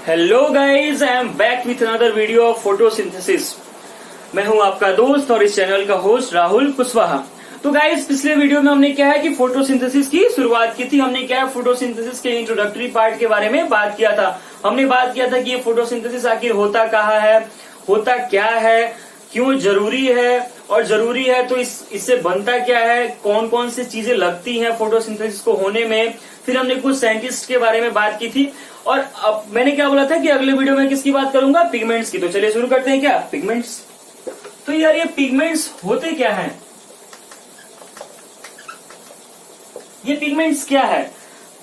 Hello guys, I am back with another video of photosynthesis. मैं हूं आपका दोस्त और इस चैनल का होस्ट राहुल कुशवाहा। तो गाइज, पिछले वीडियो में हमने क्या है कि फोटोसिंथेसिस की शुरुआत की थी। हमने क्या है फोटोसिंथेसिस के इंट्रोडक्टरी पार्ट के बारे में बात किया था। हमने बात किया था कि ये फोटोसिंथेसिस आखिर होता कहाँ है, होता क्या है, क्यों जरूरी है, और जरूरी है तो इससे बनता क्या है, कौन कौन सी चीजें लगती हैं फोटोसिंथेसिस को होने में। फिर हमने कुछ साइंटिस्ट के बारे में बात की थी। और अब मैंने क्या बोला था कि अगले वीडियो में किसकी बात करूंगा, पिगमेंट्स की। तो चलिए शुरू करते हैं क्या, पिगमेंट्स। तो यार ये पिगमेंट्स होते क्या हैं, ये पिगमेंट्स क्या है।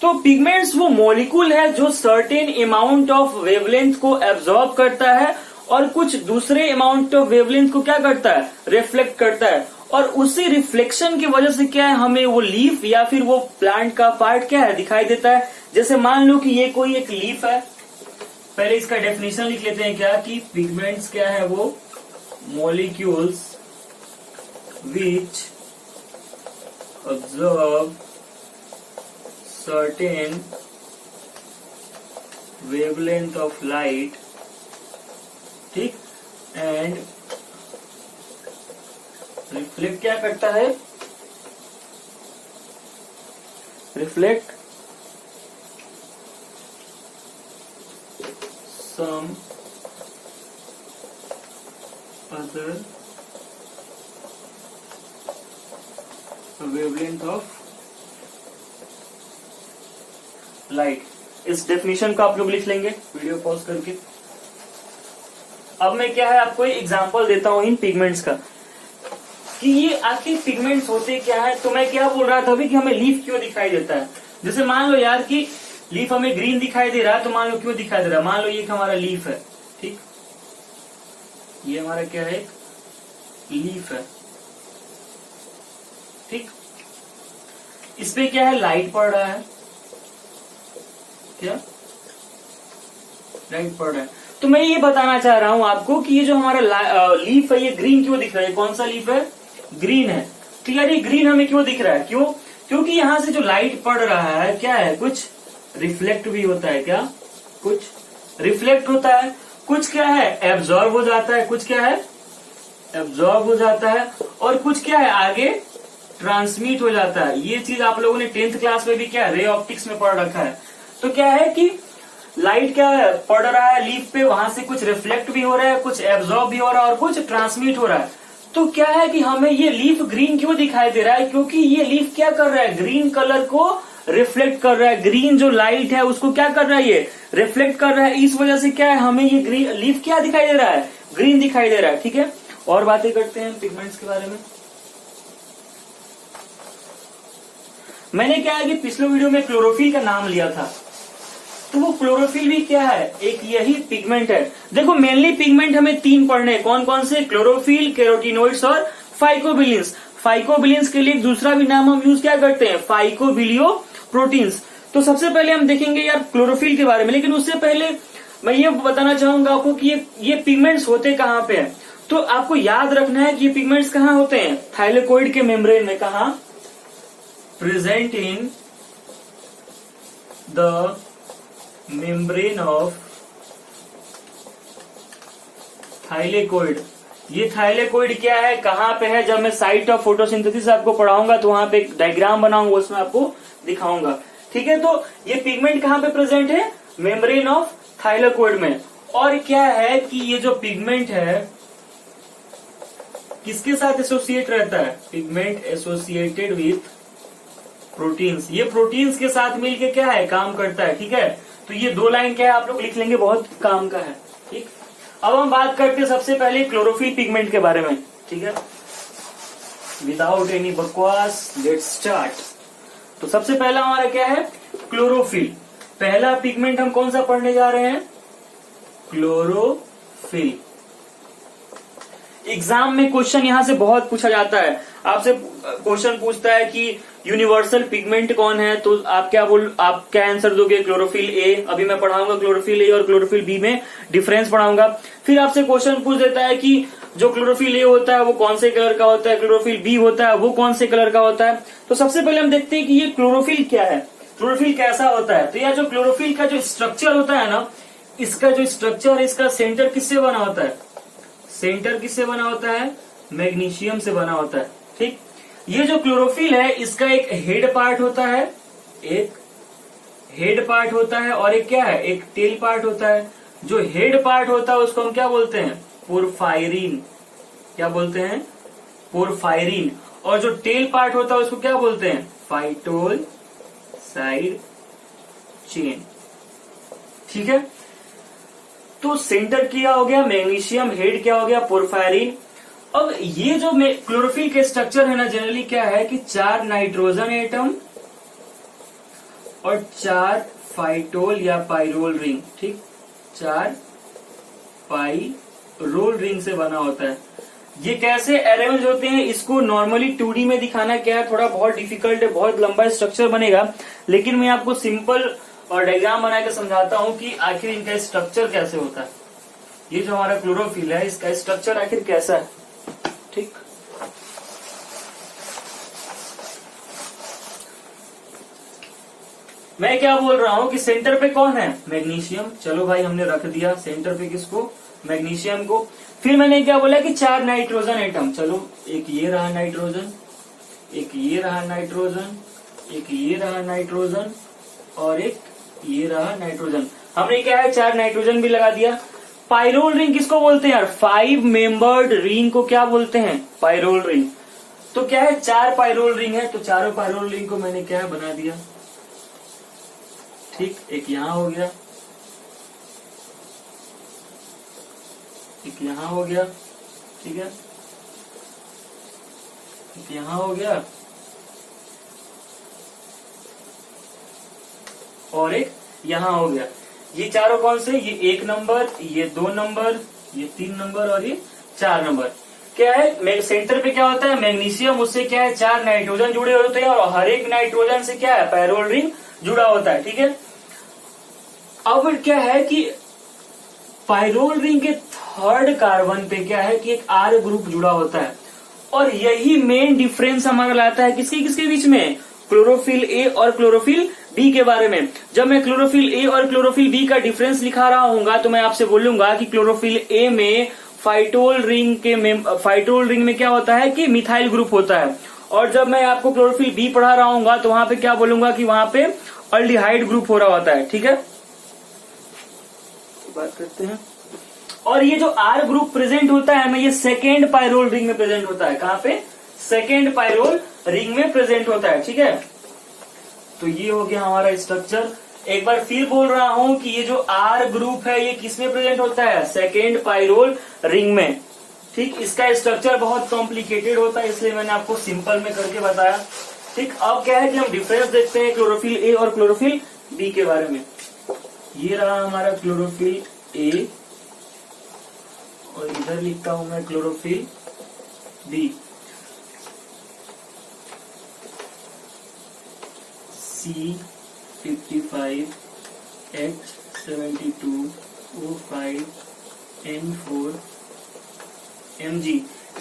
तो पिगमेंट्स वो मॉलिक्यूल है जो सर्टेन अमाउंट ऑफ वेवलेंथ को एब्जॉर्ब करता है और कुछ दूसरे अमाउंट ऑफ वेवलेंथ को क्या करता है, रिफ्लेक्ट करता है। और उसी रिफ्लेक्शन की वजह से क्या है, हमें वो लीफ या फिर वो प्लांट का पार्ट क्या है दिखाई देता है। जैसे मान लो कि ये कोई एक लीफ है। पहले इसका डेफिनेशन लिख लेते हैं क्या, कि पिगमेंट्स क्या है, वो molecules which observe certain wavelength of light, ठीक, एंड रिफ्लेक्ट क्या करता है, reflect some other wavelength of light. इस डेफिनेशन को आप लोग लिख लेंगे वीडियो पॉज करके। अब मैं क्या है आपको एक एग्जांपल देता हूं इन पिगमेंट्स का, कि ये आखिर पिगमेंट्स होते क्या है। तो मैं क्या बोल रहा था अभी कि हमें लीफ क्यों दिखाई देता है। जैसे मान लो यार कि लीफ हमें ग्रीन दिखाई दे रहा है, तो मान लो क्यों दिखाई दे रहा है। मान लो ये हमारा लीफ है, ठीक, ये हमारा क्या है, लीफ है, ठीक। इस पे क्या है, लाइट पड़ रहा है, क्या लाइट पड़ रहा है। तो मैं ये बताना चाह रहा हूं आपको कि ये जो हमारा लीफ है, ये ग्रीन क्यों दिख रहा है। कौन सा लीफ है, ग्रीन है। तो यार ये ग्रीन हमें क्यों दिख रहा है, क्यों, क्योंकि यहां से जो लाइट पड़ रहा है क्या है, कुछ रिफ्लेक्ट भी होता है, क्या कुछ रिफ्लेक्ट होता है, कुछ क्या है एब्जॉर्ब हो जाता है, कुछ क्या है एब्जॉर्ब हो जाता है, और कुछ क्या है आगे ट्रांसमिट हो जाता है। ये चीज आप लोगों ने 10th क्लास में भी क्या रे ऑप्टिक्स में पढ़ रखा है। तो क्या है कि लाइट क्या है पड़ रहा है लीफ पे, वहां से कुछ रिफ्लेक्ट भी हो रहा है, कुछ एब्जॉर्ब भी हो रहा है, और कुछ ट्रांसमिट हो रहा है। तो क्या है कि हमें ये लीफ ग्रीन क्यों दिखाई दे रहा है, क्योंकि ये लीफ क्या कर रहा है, ग्रीन कलर को रिफ्लेक्ट कर रहा है। ग्रीन जो लाइट है उसको क्या कर रहा है, ये रिफ्लेक्ट कर रहा है। इस वजह से क्या है हमें ये ग्रीन लीफ क्या दिखाई दे रहा है, ग्रीन दिखाई दे रहा है, ठीक है। और बातें करते हैं पिगमेंट्स के बारे में। मैंने क्या है कि पिछले वीडियो में क्लोरोफिल का नाम लिया था। तो वो क्लोरोफिल भी क्या है, एक यही पिगमेंट है। देखो मेनली पिगमेंट हमें 3 पढ़ने, कौन कौन से, क्लोरोफिल, कैरोटिनोइड्स और फाइकोबिलिन्स। फाइकोबिलिन्स के लिए दूसरा भी नाम हम यूज क्या करते हैं, फाइकोबिलियो प्रोटीन्स। तो सबसे पहले हम देखेंगे यार क्लोरोफिल के बारे में, लेकिन उससे पहले मैं ये बताना चाहूंगा आपको कि ये पिगमेंट्स होते कहाँ पे हैं। तो आपको याद रखना है कि ये पिगमेंट्स कहाँ होते हैं, थाइलेकोइड के मेम्ब्रेन में। कहाँ, present in the membrane of thylakoid. ये थाइलेकोइड क्या है, कहां पे है, जब मैं साइट ऑफ फोटोसिंथेसिस आपको पढ़ाऊंगा तो वहां पे एक डायग्राम बनाऊंगा, उसमें आपको दिखाऊंगा, ठीक है। तो ये पिगमेंट कहां पे प्रेजेंट है, मेम्ब्रेन ऑफ थाइलेकोइड में। और क्या है कि ये जो पिगमेंट है किसके साथ एसोसिएट रहता है, पिगमेंट एसोसिएटेड विथ प्रोटीन्स। ये प्रोटीन्स के साथ मिलके क्या है, काम करता है, ठीक है। तो ये 2 लाइन क्या है आप लोग लिख लेंगे, बहुत काम का है, ठीक। अब हम बात करते हैं सबसे पहले क्लोरोफिल पिगमेंट के बारे में, ठीक है। विदाउट एनी बकवास लेट्स स्टार्ट। तो सबसे पहला हमारा क्या है, क्लोरोफिल। पहला पिगमेंट हम कौन सा पढ़ने जा रहे हैं, क्लोरोफिल। एग्जाम में क्वेश्चन यहां से बहुत पूछा जाता है। आपसे क्वेश्चन पूछता है कि यूनिवर्सल पिगमेंट कौन है, तो आप क्या आंसर दोगे, क्लोरोफिल ए। अभी मैं पढ़ाऊंगा क्लोरोफिल ए और क्लोरोफिल बी में डिफरेंस पढ़ाऊंगा। फिर आपसे क्वेश्चन पूछ देता है कि जो क्लोरोफिल ए होता है वो कौन से कलर का होता है, क्लोरोफिल बी होता है वो कौन से कलर का होता है। तो सबसे पहले हम देखते हैं कि ये क्लोरोफिल क्या है, क्लोरोफिल कैसा होता है। तो यह जो क्लोरोफिल का जो स्ट्रक्चर होता है ना, इसका जो स्ट्रक्चर है, इसका सेंटर किससे बना होता है? सेंटर किससे बना होता है? मैग्नीशियम से बना होता है। ठीक, ये जो क्लोरोफिल है इसका एक हेड पार्ट होता है, एक हेड पार्ट होता है और एक क्या है? एक टेल पार्ट होता है। जो हेड पार्ट होता है उसको हम क्या बोलते हैं? पोरफायरिन। क्या बोलते हैं? पोरफायरिन। और जो टेल पार्ट होता है उसको क्या बोलते हैं? Phytol side chain. ठीक है, तो सेंटर क्या हो गया? मैग्नीशियम। हेड क्या हो गया? पोरफायरिन। अब ये जो क्लोरोफिल के स्ट्रक्चर है ना, जनरली क्या है कि 4 नाइट्रोजन एटम और 4 फाइटोल या पाइरोल रिंग। ठीक, 4 पाइरोल रिंग से बना होता है। ये कैसे अरेंज होते हैं इसको नॉर्मली 2D में दिखाना क्या है, थोड़ा बहुत डिफिकल्ट है, बहुत लंबा स्ट्रक्चर बनेगा, लेकिन मैं आपको सिंपल और डायग्राम बना के समझाता हूं कि आखिर इनका स्ट्रक्चर कैसे होता है। ये जो हमारा क्लोरोफिल है इसका स्ट्रक्चर आखिर कैसा है। ठीक, मैं क्या बोल रहा हूं कि सेंटर पे कौन है? मैग्नीशियम। चलो भाई हमने रख दिया सेंटर पे किसको? मैग्नीशियम को। फिर मैंने क्या बोला कि 4 नाइट्रोजन एटम। चलो एक ये रहा नाइट्रोजन, एक ये रहा नाइट्रोजन, एक ये रहा नाइट्रोजन और एक ये रहा नाइट्रोजन। हमने क्या है? 4 नाइट्रोजन भी लगा दिया। पाइरोल रिंग किसको बोलते हैं यार? 5 मेंबर्ड रिंग को क्या बोलते हैं? Pyrrole ring. तो क्या है? 4 पाइरोल रिंग है, तो चारों पाइरोल रिंग को मैंने क्या बना दिया। ठीक, एक यहां हो गया, एक यहां हो गया, ठीक है, एक यहां हो गया और एक यहां हो गया। ये चारों कौन से? ये 1 नंबर, ये 2 नंबर, ये 3 नंबर और ये 4 नंबर। क्या है? सेंटर पे क्या होता है? मैग्नीशियम। उससे क्या है? 4 नाइट्रोजन जुड़े होते हैं और हर एक नाइट्रोजन से क्या है? पैरोल रिंग जुड़ा होता है। ठीक है, अब क्या है कि पाइरोल रिंग के 3rd कार्बन पे क्या है कि एक R ग्रुप जुड़ा होता है और यही मेन डिफरेंस हमारा लाता है किसके किसके बीच में? क्लोरोफिल ए और क्लोरोफिल बी के बारे में। जब मैं क्लोरोफिल ए और क्लोरोफिल बी का डिफरेंस लिखा रहा हूँ तो मैं आपसे बोलूंगा कि क्लोरोफिल ए में फाइटोल रिंग में क्या होता है कि मिथाइल ग्रुप होता है, और जब मैं आपको क्लोरोफिल बी पढ़ा रहा हूँ तो वहां पे क्या बोलूंगा कि वहां पे अल्डिहाइड ग्रुप हो रहा होता है। ठीक है, बात करते हैं। और ये जो आर ग्रुप प्रेजेंट होता है ना, ये 2nd पाइरोल रिंग में प्रेजेंट होता है। कहां पे? 2nd पाइरोल रिंग में प्रेजेंट होता है। ठीक है, तो ये हो गया हमारा स्ट्रक्चर। एक बार फिर बोल रहा हूं कि ये जो आर ग्रुप है ये किस में प्रेजेंट होता है? 2nd पाइरोल रिंग में। ठीक, इसका स्ट्रक्चर बहुत कॉम्प्लिकेटेड होता है, इसलिए मैंने आपको सिंपल में करके बताया। ठीक, अब क्या है कि हम डिफरेंस देखते हैं क्लोरोफिल ए और क्लोरोफिल बी के बारे में। ये रहा हमारा क्लोरोफिल ए और इधर लिखता हूं मैं क्लोरोफिल बी। C55H72O5N4Mg,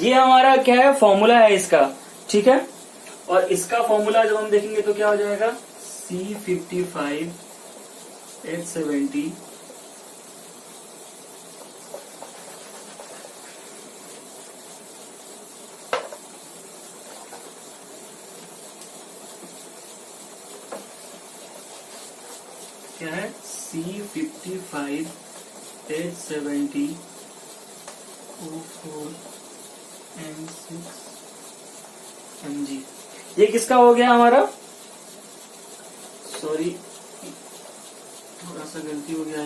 ये हमारा क्या है? फॉर्मूला है इसका। ठीक है, और इसका फॉर्मूला जब हम देखेंगे तो क्या हो जाएगा? C55H70 क्या है? C55H70O4N6Mg। ये किसका हो गया हमारा? सॉरी, थोड़ा सा गलती हो गया।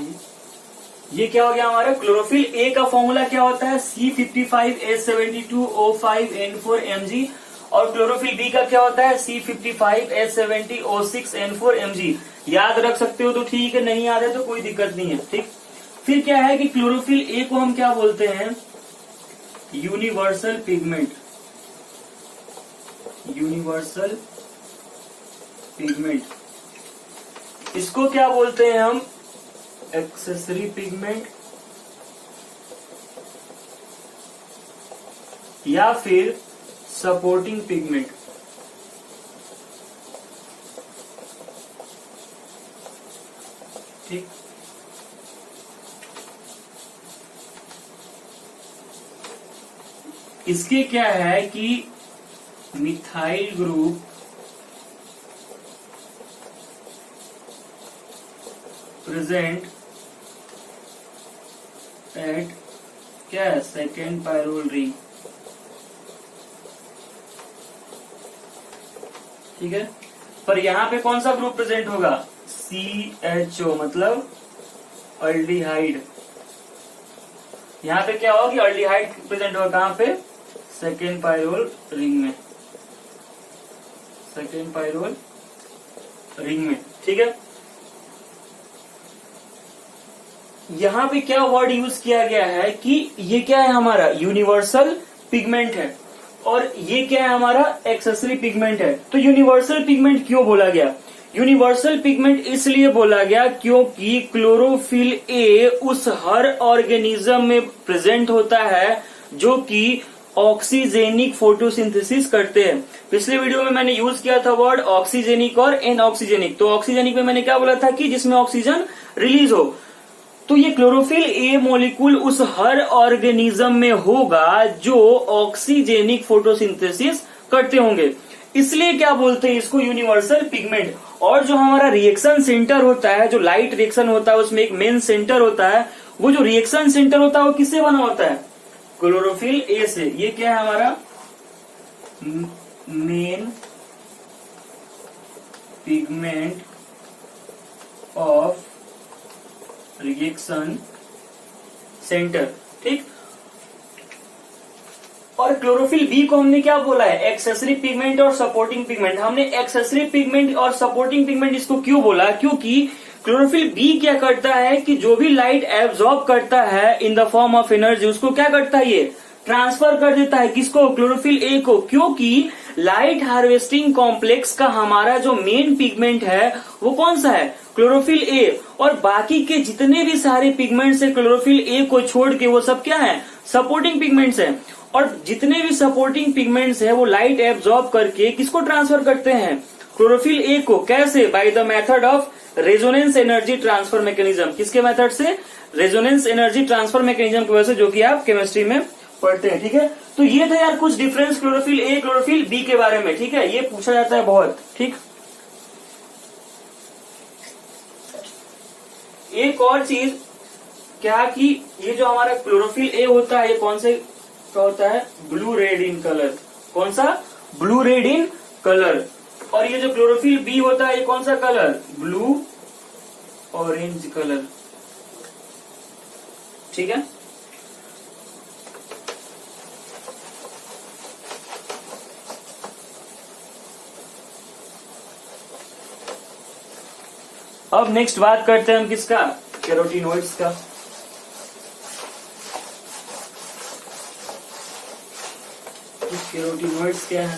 ये क्या हो गया हमारा? क्लोरोफिल ए का फॉर्मूला क्या होता है? C55H72O5N4Mg। और क्लोरोफिल बी का क्या होता है? C55H70O6N4Mg। याद रख सकते हो तो ठीक है, नहीं याद है तो कोई दिक्कत नहीं है। ठीक, फिर क्या है कि क्लोरोफिल ए को हम क्या बोलते हैं? Universal pigment. यूनिवर्सल पिगमेंट, इसको क्या बोलते हैं हम? एक्सेसरी पिगमेंट या फिर सपोर्टिंग पिगमेंट। ठीक, इसके क्या है कि मिथाइल ग्रुप प्रेजेंट एट क्या है सेकेंड पायरोल रिंग। ठीक है, पर यहां पे कौन सा ग्रुप प्रेजेंट होगा? CHO मतलब अल्डिहाइड। यहां पे क्या होगा कि अल्डिहाइड प्रेजेंट होगा कहां पे? सेकेंड पायरोल रिंग में, सेकेंड पायरोल रिंग में। ठीक है, यहां पे क्या वर्ड यूज किया गया है कि ये क्या है हमारा यूनिवर्सल पिगमेंट है और ये क्या है हमारा एक्सेसरी पिगमेंट है। तो यूनिवर्सल पिगमेंट क्यों बोला गया? यूनिवर्सल पिगमेंट इसलिए बोला गया क्योंकि क्लोरोफिल ए उस हर ऑर्गेनिज्म में प्रेजेंट होता है जो कि ऑक्सीजेनिक फोटोसिंथेसिस करते हैं। पिछले वीडियो में मैंने यूज किया था वर्ड ऑक्सीजेनिक और एनऑक्सीजेनिक। तो ऑक्सीजेनिक में मैंने क्या बोला था कि जिसमें ऑक्सीजन रिलीज हो। तो ये क्लोरोफिल ए मॉलिक्यूल उस हर ऑर्गेनिज्म में होगा जो ऑक्सीजेनिक फोटोसिंथेसिस करते होंगे, इसलिए क्या बोलते हैं इसको यूनिवर्सल पिगमेंट। और जो हमारा रिएक्शन सेंटर होता है, जो लाइट रिएक्शन होता है, उसमें एक मेन सेंटर होता है। वो जो रिएक्शन सेंटर होता है वो किससे बना होता है? क्लोरोफिल ए से। ये क्या है हमारा main pigment of reaction centre. ठीक, और क्लोरोफिल बी को हमने क्या बोला है? एक्सेसरी पिगमेंट और सपोर्टिंग पिगमेंट। हमने एक्सेसरी पिगमेंट और सपोर्टिंग पिगमेंट इसको क्यों बोला? क्योंकि क्लोरोफिल बी क्या करता है कि जो भी लाइट एब्जॉर्ब करता है in the form of energy, उसको क्या करता है? ये ट्रांसफर कर देता है। किसको? क्लोरोफिल ए को। क्योंकि लाइट हार्वेस्टिंग कॉम्प्लेक्स का हमारा जो मेन पिगमेंट है वो कौन सा है? Chlorophyll A. और बाकी के जितने भी सारे पिगमेंट्स है क्लोरोफिल ए को छोड़ के वो सब क्या है? सपोर्टिंग पिगमेंट्स है। और जितने भी सपोर्टिंग पिगमेंट्स है वो लाइट एब्जॉर्ब करके किसको ट्रांसफर करते हैं? क्लोरोफिल ए को। कैसे? By the method of resonance energy transfer mechanism. किसके मेथड से? रेजोनेंस एनर्जी ट्रांसफर मैकेनिज्म की वजह से, जो कि आप केमिस्ट्री में पढ़ते हैं। ठीक है, तो ये था यार कुछ difference chlorophyll A chlorophyll B के बारे में। ठीक है, ये पूछा जाता है बहुत। ठीक, एक और चीज क्या कि ये जो हमारा क्लोरोफिल ए होता है ये कौन से का होता है? Blue red in colour. कौन सा? Blue red in colour. और ये जो क्लोरोफिल बी होता है ये कौन सा कलर? Blue orange colour. ठीक है, अब नेक्स्ट बात करते हैं हम किसका? कैरोटीनॉइड्स का। कैरोटीनॉइड्स क्या है?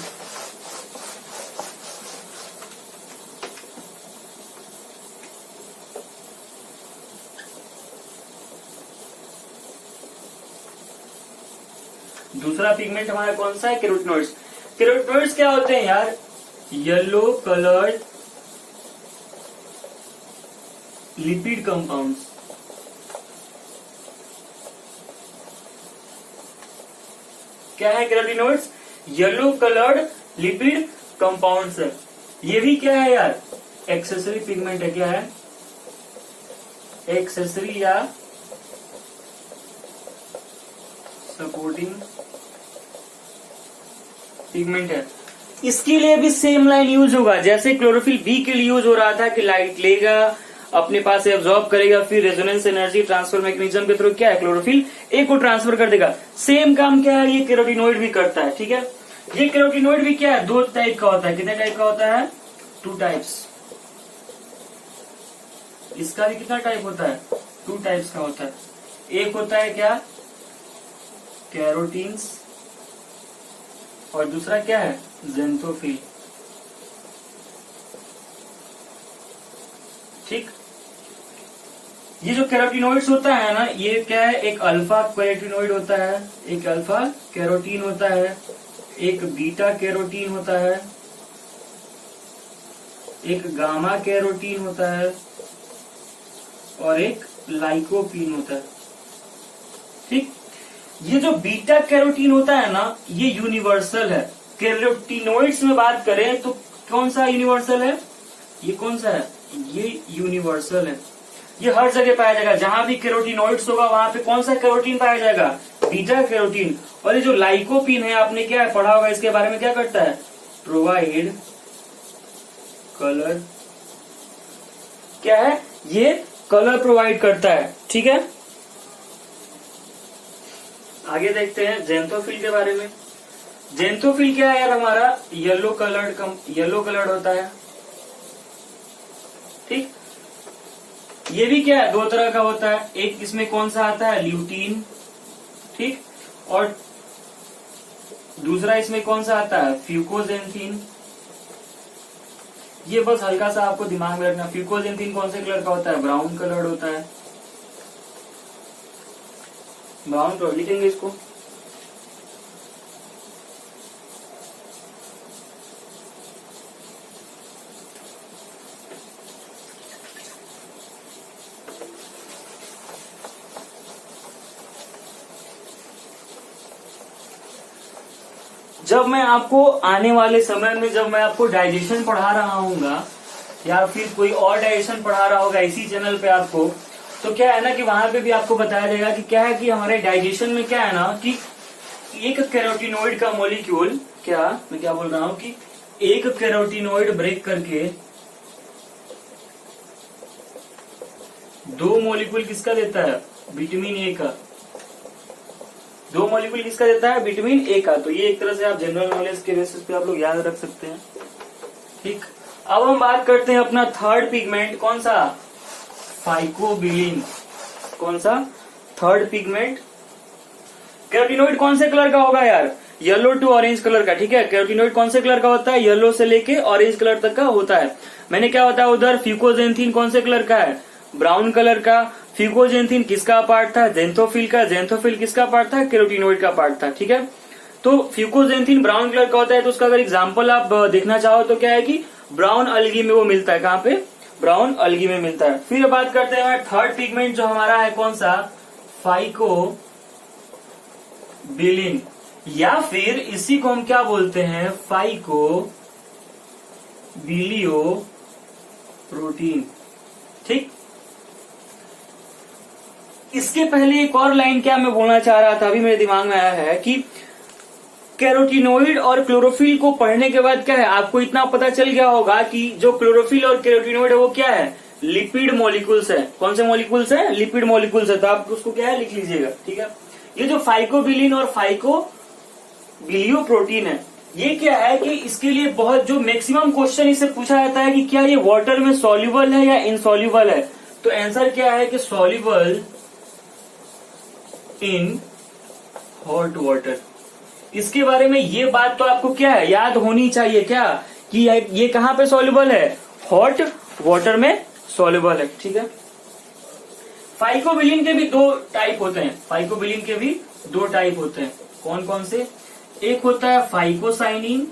दूसरा पिगमेंट हमारा कौन सा है? कैरोटीनॉइड्स। कैरोटीनॉइड्स क्या होते हैं यार? Yellow coloured lipid compounds. क्या है carotenoids? Yellow coloured lipid compounds है। ये भी क्या है यार? एक्सेसरी पिगमेंट है। क्या है? एक्सेसरी या सपोर्टिंग पिगमेंट है। इसके लिए भी सेम लाइन यूज होगा जैसे क्लोरोफिल बी के लिए यूज हो रहा था कि लाइट लेगा, अपने पास से एब्जॉर्ब करेगा, फिर रेजोनेंस एनर्जी ट्रांसफर मैकेनिज्म के थ्रू क्या है? क्लोरोफिल ए को ट्रांसफर कर देगा। सेम काम क्या है? ये कैरोटीनॉइड भी करता है। ठीक है, ये कैरोटीनॉइड भी क्या है? दो टाइप का होता है। कितने टाइप का होता है? 2 टाइप्स। इसका भी कितना टाइप होता है? 2 टाइप्स का होता है। एक होता है क्या? कैरोटीन्स, और दूसरा क्या है? ज़ेंथोफिल। ठीक, ये जो कैरोटीनॉइड्स होता है ना, ये क्या है? एक अल्फा कैरोटीनॉइड होता है, एक अल्फा कैरोटीन होता है, एक बीटा कैरोटीन होता है, एक गामा कैरोटीन होता है और एक लाइकोपीन होता है। ठीक, ये जो बीटा कैरोटीन होता है ना, ये यूनिवर्सल है। कैरोटीनोइड्स में बात करें तो कौन सा यूनिवर्सल है, ये कौन सा है, ये यूनिवर्सल है। ये हर जगह पाया जाएगा, जहां भी कैरोटीनोइड्स होगा वहां पे कौन सा कैरोटीन पाया जाएगा, बीटा कैरोटीन। और ये जो लाइकोपीन है, आपने क्या पढ़ा होगा इसके बारे में, क्या करता है, प्रोवाइड कलर, क्या है, ये कलर प्रोवाइड करता है। ठीक है, आगे देखते हैं ज़ैंथोफिल के बारे में। ज़ैंथोफिल क्या है यार, हमारा येलो कलर्ड होता है। ठीक, ये भी क्या है, दो तरह का होता है, एक इसमें कौन सा आता है, ल्यूटीन, ठीक, और दूसरा इसमें कौन सा आता है, फ्यूकोजेंथीन। ये बस हल्का सा आपको दिमाग में रखना, फ्यूकोजेंथीन कौन से कलर का होता है, ब्राउन कलर्ड होता है। ब्राउन कलर लिखेंगे इसको। जब मैं आपको आने वाले समय में, जब मैं आपको डाइजेशन पढ़ा रहा हूँगा या फिर कोई और डाइजेशन पढ़ा रहा होगा इसी चैनल पे आपको, तो क्या है ना कि वहां पे भी आपको बताया जाएगा कि क्या है कि हमारे डाइजेशन में क्या है ना कि एक कैरोटीनोइड का मॉलिक्यूल, क्या मैं क्या बोल रहा हूँ कि एक कैरोटीनोइड ब्रेक करके दो मॉलिक्यूल किसका देता है, विटामिन ए का। दो मॉलिक्यूल किसका देता है, विटामिन ए का। तो ये एक तरह से आप जनरल नॉलेज के बेसिस पे आप लोग याद रख सकते हैं। ठीक, अब हम बात करते हैं अपना थर्ड पिगमेंट, कौन सा, फाइकोबिलिन। कौन सा, थर्ड पिगमेंट। कैरोटीनोइड कौन से कलर का होगा यार, येलो टू ऑरेंज कलर का। ठीक है, कैरोटीनोइड कौन से कलर का होता है, येलो से लेके ऑरेंज कलर तक का होता है। मैंने क्या बताया उधर, फ्यूकोजेंथीन कौन से कलर का है, ब्राउन कलर का। फ्यूकोजेंथीन किसका पार्ट था, ज़ैंथोफिल का। ज़ैंथोफिल किसका पार्ट था, कैरोटीनोइड का पार्ट था। ठीक है, तो फ्यूकोजेंथीन ब्राउन कलर का होता है। तो उसका अगर एग्जांपल आप देखना चाहो तो क्या है कि ब्राउन अलगी में वो मिलता है, कहाँ पे, ब्राउन अलगी में मिलता है। फिर बात करते हैं थर्ड पिगमेंट जो हमारा है, कौन सा, फाइकोबिलिन, या फिर इसी को हम क्या बोलते हैं, फाइकोबिलियो प्रोटीन। ठीक, इसके पहले एक और लाइन क्या मैं बोलना चाह रहा था, अभी मेरे दिमाग में आया है कि कैरोटीनोइड और क्लोरोफिल को पढ़ने के बाद क्या है, आपको इतना पता चल गया होगा कि जो क्लोरोफिल और कैरोटीनोइड है वो क्या है, लिपिड मॉलिक्यूल्स है। कौन से मॉलिक्यूल्स है, लिपिड मॉलिक्यूल्स है। तो आप उसको क्या है, लिख लीजिएगा। ठीक है, ये जो फाइकोबिलिन और फाइकोबिलियो प्रोटीन है, ये क्या है कि इसके लिए बहुत जो मैक्सिमम क्वेश्चन इससे पूछा जाता है कि क्या ये वाटर में सॉल्युबल है या इनसॉल्युबल है। तो आंसर क्या है कि सॉल्युबल इन हॉट वाटर। इसके बारे में ये बात तो आपको क्या है, याद होनी चाहिए, क्या कि ये कहां पे सॉल्युबल है, हॉट वाटर में सॉल्युबल है। ठीक है, फाइकोबिलिन के भी दो टाइप होते हैं, फाइकोबिलिन के भी दो टाइप होते हैं। कौन कौन से, एक होता है फाइकोसाइनिन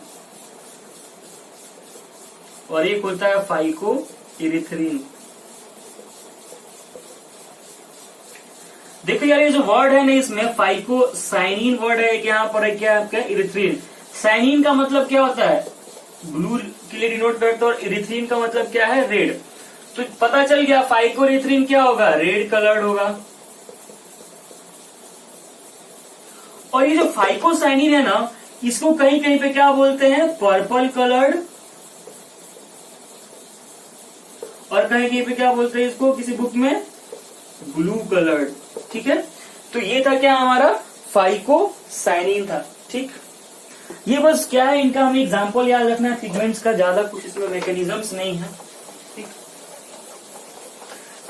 और एक होता है फाइको इरिथ्रिन। देखो यार, ये जो वर्ड है ना, इसमें फाइकोसाइनिन वर्ड है एक, यहाँ पर है क्या आपका, इरिथ्रिन। साइनिन का मतलब क्या होता है, ब्लू के लिए डिनोट करता है, और इरिथ्रिन का मतलब क्या है, रेड। तो पता चल गया फाइको इरिथ्रिन क्या होगा, रेड कलर्ड होगा। और ये जो फाइकोसाइनिन है ना, इसको कहीं कहीं पे क्या बोलते हैं, पर्पल कलर्ड, और कहीं कहीं पे क्या बोलते हैं इसको, किसी बुक में ब्लू कलर्ड। ठीक है, तो ये था क्या हमारा फाइकोसाइनिन था। ठीक, ये बस क्या है, इनका हमें एग्जांपल याद रखना है, पिगमेंट्स का, ज्यादा कुछ इसमें मैकेनिज्म्स नहीं है। ठीक,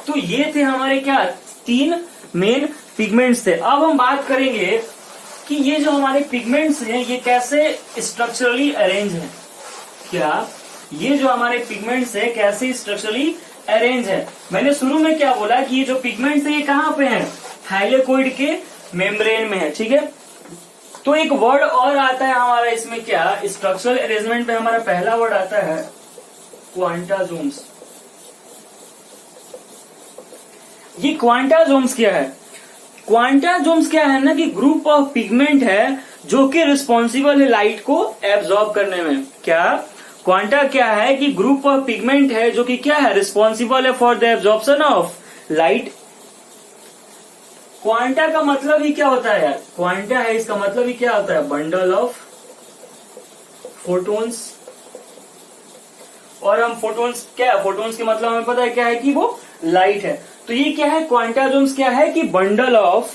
तो ये थे हमारे क्या, तीन मेन पिगमेंट्स थे। अब हम बात करेंगे कि ये जो हमारे पिगमेंट्स हैं ये कैसे स्ट्रक्चरली अरेंज हैं। क्या ये जो हमारे पिगमेंट्स है कैसे स्ट्रक्चरली अरेंज है। मैंने शुरू में क्या बोला कि ये जो पिगमेंट्स है ये कहाँ पे हैं, थाइलेकोइड के मेम्ब्रेन में है। ठीक है, तो एक वर्ड और आता है हमारा इसमें, क्या स्ट्रक्चरल अरेंजमेंट में हमारा पहला वर्ड आता है क्वांटासोम्स। ये क्वांटासोम्स क्या है, क्वांटाजोम्स क्या है ना कि ग्रुप ऑफ पिगमेंट है जो कि रिस्पॉन्सिबल है लाइट को एब्जॉर्ब करने में। क्या क्वांटा क्या है कि ग्रुप ऑफ पिगमेंट है जो कि क्या है रिस्पॉन्सिबल है for the absorption of light. Quanta का मतलब ही क्या होता है यार, क्वांटा है इसका मतलब ही क्या होता है, बंडल ऑफ फोटोन्स। और हम फोटोन्स क्या है, फोटोन्स के मतलब हमें पता है क्या है कि वो लाइट है। तो ये क्या है, क्वांटाजोम्स क्या है कि बंडल ऑफ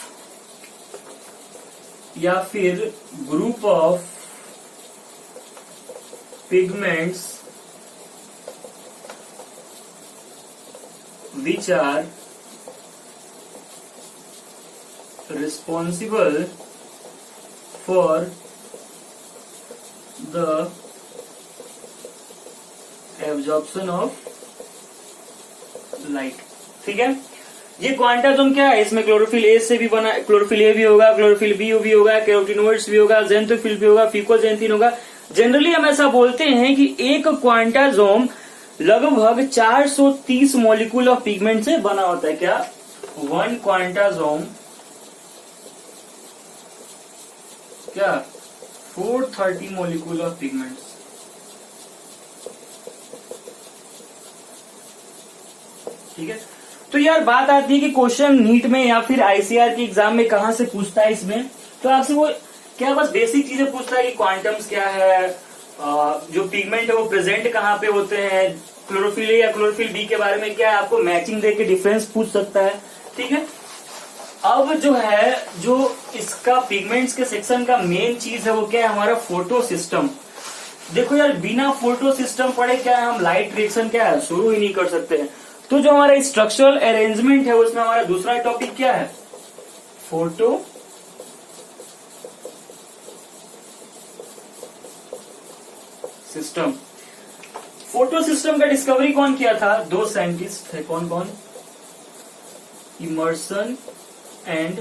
या फिर group of pigments which are responsible for the absorption of light। ठीक है, ये क्वांटाजोम क्या है, इसमें क्लोरोफिल ए से भी बना, क्लोरोफिल ए भी होगा, क्लोरोफिल बी भी होगा, कैरोटिनोइड्स भी होगा, जेंथोफिल भी होगा, फिकोजेंथिन होगा। जनरली हम ऐसा बोलते हैं कि एक क्वांटाजोम लगभग 430 मॉलिक्यूल ऑफ पिगमेंट से बना होता है। क्या, वन क्वांटाजोम क्या 430 मॉलिक्यूल ऑफ पिगमेंट्स। ठीक है, तो यार बात आती है कि क्वेश्चन नीट में या फिर आईसीआर के एग्जाम में कहां से पूछता है इसमें, तो आपसे वो क्या बस बेसिक चीजें पूछता है कि क्वांटम्स क्या है, जो पिगमेंट है वो प्रेजेंट कहां पे होते हैं, क्लोरोफिल ए या क्लोरोफिल बी के बारे में क्या है, आपको मैचिंग देके डिफरेंस पूछ सकता है। ठीक है, अब जो है जो इसका पिगमेंट्स के सेक्शन का मेन चीज है वो क्या है, हमारा फोटो सिस्टम। देखो यार बिना फोटो सिस्टम पढ़े क्या है, हम लाइट रिएक्शन क्या है शुरू ही नहीं कर सकते हैं। तो जो हमारा स्ट्रक्चरल अरेंजमेंट है उसमें हमारा दूसरा टॉपिक क्या है, फोटो सिस्टम। फोटो सिस्टम का डिस्कवरी कौन किया था, दो साइंटिस्ट थे, कौन कौन, इमर्सन एंड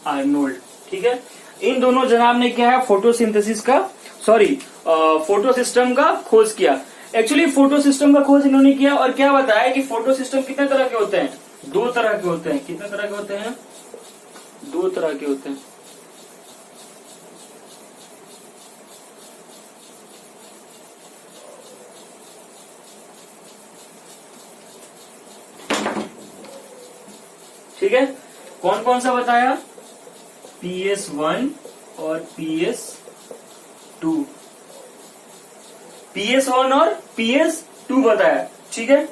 आर्नोल्ड। ठीक है, इन दोनों जनाब ने क्या है फोटोसिंथेसिस का फोटो सिस्टम का खोज किया। एक्चुअली फोटो सिस्टम का खोज इन्होंने किया और क्या बताया कि फोटो सिस्टम कितने तरह के होते हैं, दो तरह के होते हैं। कितने तरह के होते हैं, दो तरह के होते हैं। ठीक है, कौन कौन सा बताया, PS1 और PS2, PS1 और PS2 बताया। ठीक है,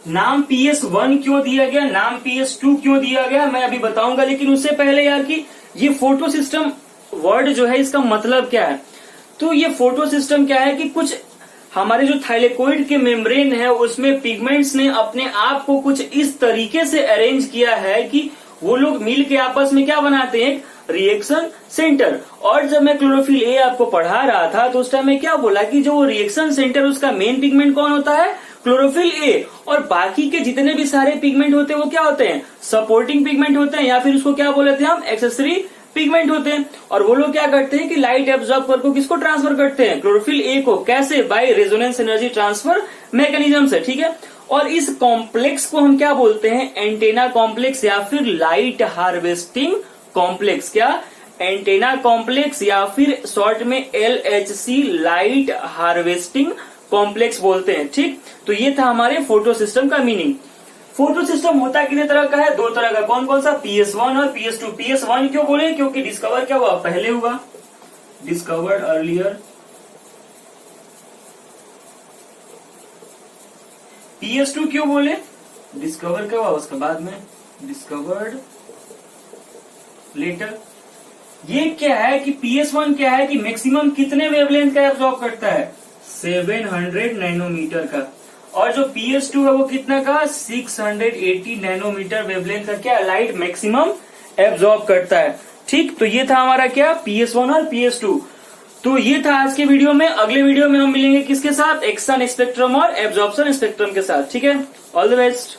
नाम PS1 क्यों दिया गया, नाम PS2 क्यों दिया गया मैं अभी बताऊंगा, लेकिन उससे पहले यार कि ये फोटो सिस्टम वर्ड जो है इसका मतलब क्या है। तो ये फोटो सिस्टम क्या है कि कुछ हमारे जो थाइलेकोइड के मेम्ब्रेन है उसमें पिगमेंट्स ने अपने आप को कुछ इस तरीके से अरेंज किया है कि वो लोग मिल के आपस में क्या बनाते हैं, रिएक्शन सेंटर। और जब मैं क्लोरोफिल ए आपको पढ़ा रहा था तो उस टाइम में क्या बोला कि जो रिएक्शन सेंटर उसका मेन पिगमेंट कौन होता है, क्लोरोफिल ए, और बाकी के जितने भी सारे पिगमेंट होते हैं वो क्या होते हैं, सपोर्टिंग पिगमेंट होते हैं, या फिर उसको क्या बोलते हैं हम, एक्सेसरी पिगमेंट होते हैं। और वो लोग क्या करते हैं कि लाइट एब्जॉर्ब करके किसको ट्रांसफर करते हैं, क्लोरोफिल ए को। कैसे, by resonance energy transfer mechanism से। ठीक है, और इस कॉम्प्लेक्स को हम क्या बोलते हैं, एंटेना कॉम्प्लेक्स या फिर लाइट हार्वेस्टिंग कॉम्प्लेक्स। क्या, एंटेना कॉम्प्लेक्स या फिर शॉर्ट में LHC, लाइट हार्वेस्टिंग कॉम्प्लेक्स बोलते हैं। ठीक, तो ये था हमारे फोटो सिस्टम का मीनिंग। फोटो सिस्टम होता कितने तरह का है, दो तरह का। कौन कौन सा, PS1 और PS2। PS1 क्यों बोले, क्योंकि डिस्कवर क्या हुआ, पहले हुआ, डिस्कवर्ड अर्लियर। PS2 क्यों बोले, डिस्कवर क्या हुआ उसके बाद में, डिस्कवर्ड लेटर। ये क्या है कि PS1 क्या है कि मैक्सिमम कितने वेवलेंथ का एब्जॉर्ब करता है, 700 नैनोमीटर का। और जो PS2 है वो कितना का, 680 नैनोमीटर वेवलेंथ का क्या लाइट मैक्सिमम एब्जॉर्ब करता है। ठीक, तो ये था हमारा क्या, PS1 और PS2। तो ये था आज के वीडियो में। अगले वीडियो में हम मिलेंगे किसके साथ, एक्शन स्पेक्ट्रम और एब्जॉर्प्शन स्पेक्ट्रम के साथ। ठीक है, ऑल द बेस्ट।